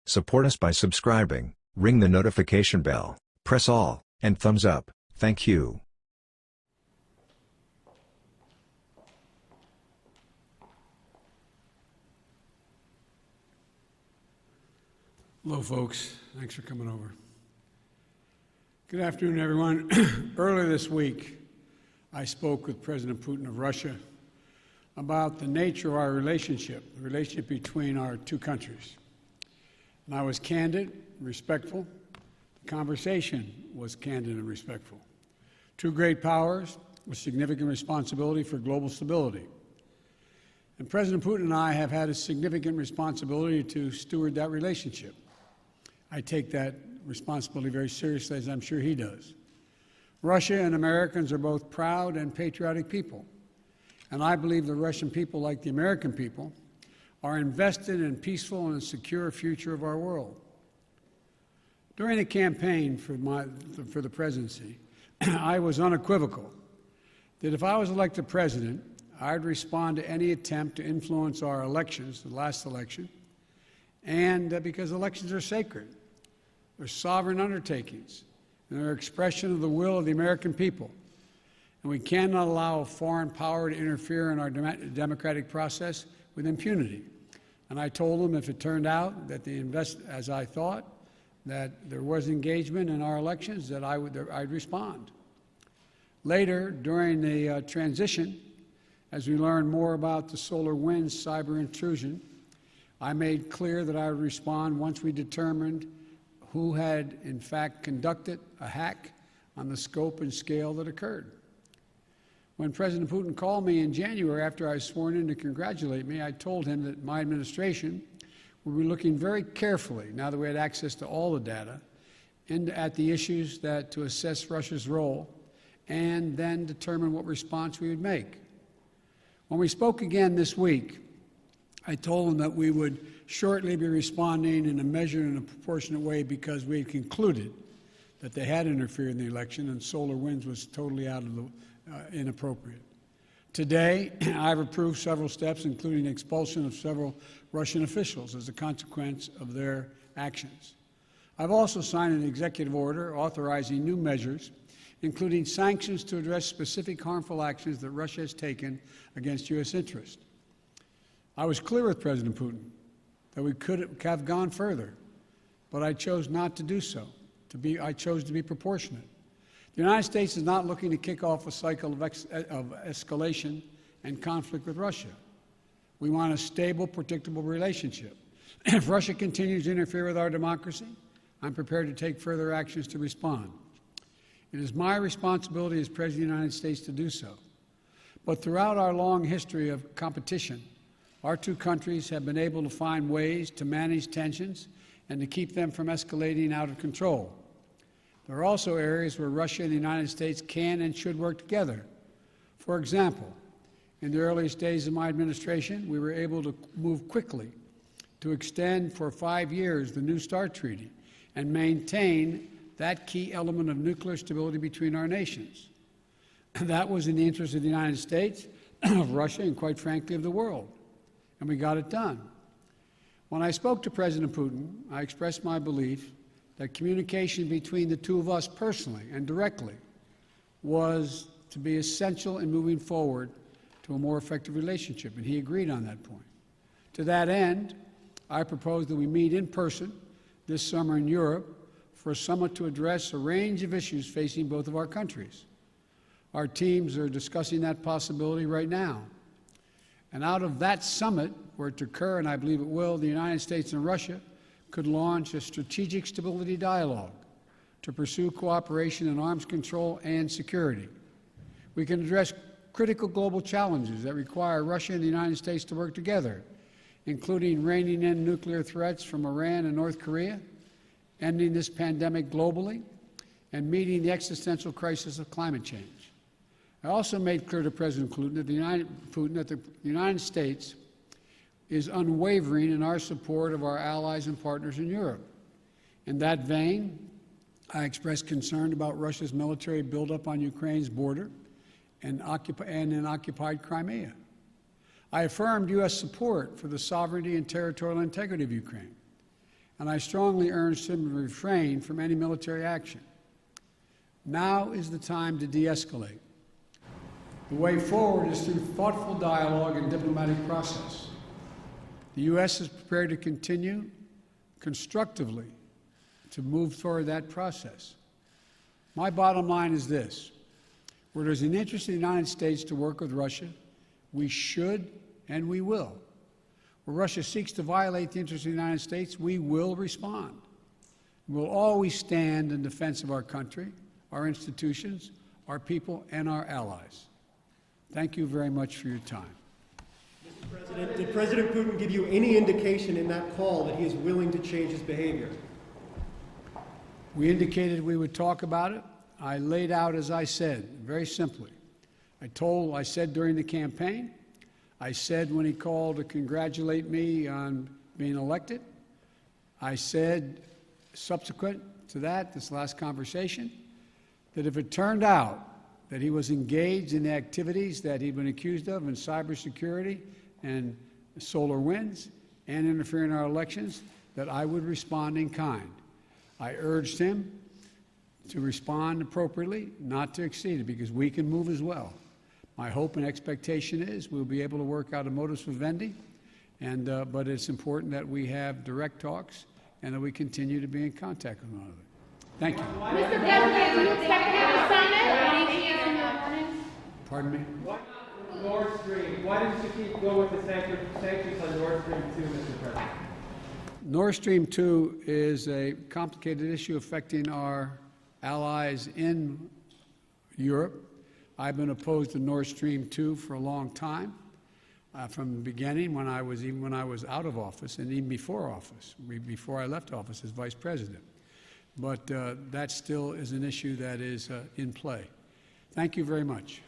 Support us by subscribing, ring the notification bell, press all, and thumbs up. Thank you. Hello, folks. Thanks for coming over. Good afternoon, everyone. Earlier this week, I spoke with President Putin of Russia about the nature of our relationship, the relationship between our two countries. And I was candid, respectful. The conversation was candid and respectful. Two great powers with significant responsibility for global stability. And President Putin and I have had a significant responsibility to steward that relationship. I take that responsibility very seriously, as I'm sure he does. Russia and Americans are both proud and patriotic people. And I believe the Russian people, like the American people, are invested in a peaceful and secure future of our world. During the campaign for the presidency, I was unequivocal that if I was elected president, I'd respond to any attempt to influence our elections, the last election, and because elections are sacred. They're sovereign undertakings, and they're an expression of the will of the American people. And we cannot allow a foreign power to interfere in our democratic process with impunity. And I told them if it turned out that as I thought, that there was engagement in our elections, that I'd respond. Later, during the transition, as we learned more about the SolarWinds cyber intrusion, I made clear that I would respond once we determined who had, in fact, conducted a hack on the scope and scale that occurred. When President Putin called me in January after I was sworn in to congratulate me, I told him that my administration would be looking very carefully, now that we had access to all the data, at the issues to assess Russia's role and then determine what response we would make. When we spoke again this week, I told him that we would shortly be responding in a measured and a proportionate way because we had concluded that they had interfered in the election and SolarWinds was totally out of the inappropriate. Today, I've approved several steps, including expulsion of several Russian officials as a consequence of their actions. I've also signed an executive order authorizing new measures, including sanctions to address specific harmful actions that Russia has taken against U.S. interests. I was clear with President Putin that we could have gone further, but I chose not to do so. I chose to be proportionate. The United States is not looking to kick off a cycle of escalation and conflict with Russia. We want a stable, predictable relationship. If Russia continues to interfere with our democracy, I'm prepared to take further actions to respond. It is my responsibility as President of the United States to do so. But throughout our long history of competition, our two countries have been able to find ways to manage tensions and to keep them from escalating out of control. There are also areas where Russia and the United States can and should work together. For example, in the earliest days of my administration, we were able to move quickly to extend for 5 years the New START Treaty and maintain that key element of nuclear stability between our nations. That was in the interest of the United States, of Russia, and quite frankly, of the world. And we got it done. When I spoke to President Putin, I expressed my belief that communication between the two of us personally and directly was to be essential in moving forward to a more effective relationship, and he agreed on that point. To that end, I propose that we meet in person this summer in Europe for a summit to address a range of issues facing both of our countries. Our teams are discussing that possibility right now. And out of that summit, were it to occur, and I believe it will, the United States and Russia could launch a strategic stability dialogue to pursue cooperation in arms control and security. We can address critical global challenges that require Russia and the United States to work together, including reining in nuclear threats from Iran and North Korea, ending this pandemic globally, and meeting the existential crisis of climate change. I also made clear to President Putin that the United States is unwavering in our support of our allies and partners in Europe. In that vein, I expressed concern about Russia's military buildup on Ukraine's border and in occupied Crimea. I affirmed U.S. support for the sovereignty and territorial integrity of Ukraine. and I strongly urged him to refrain from any military action. Now is the time to de-escalate. The way forward is through thoughtful dialogue and diplomatic process. The U.S. is prepared to continue constructively to move toward that process. My bottom line is this: where there's an interest in the United States to work with Russia, we should and we will. Where Russia seeks to violate the interests of the United States, we will respond. We'll always stand in defense of our country, our institutions, our people, and our allies. Thank you very much for your time. Mr. President, did President Putin give you any indication in that call that he is willing to change his behavior? We indicated we would talk about it. I laid out, as I said, very simply. I said during the campaign, I said when he called to congratulate me on being elected, I said subsequent to that, this last conversation, that if it turned out that he was engaged in the activities that he'd been accused of in cybersecurity and solar winds and interfering in our elections, that I would respond in kind. I urged him to respond appropriately, not to exceed it, because we can move as well. My hope and expectation is we'll be able to work out a modus vivendi, but it's important that we have direct talks and that we continue to be in contact with one another. Thank you. Mr. President, do you expect to have a summit? Pardon me? Why not Nord Stream? Why didn't you keep going with the sanctions on Nord Stream 2, Mr. President? Nord Stream 2 is a complicated issue affecting our allies in Europe. I've been opposed to Nord Stream 2 for a long time, from the beginning, even when I was out of office, and even before office, before I left office as vice president. But that still is an issue that is in play. Thank you very much.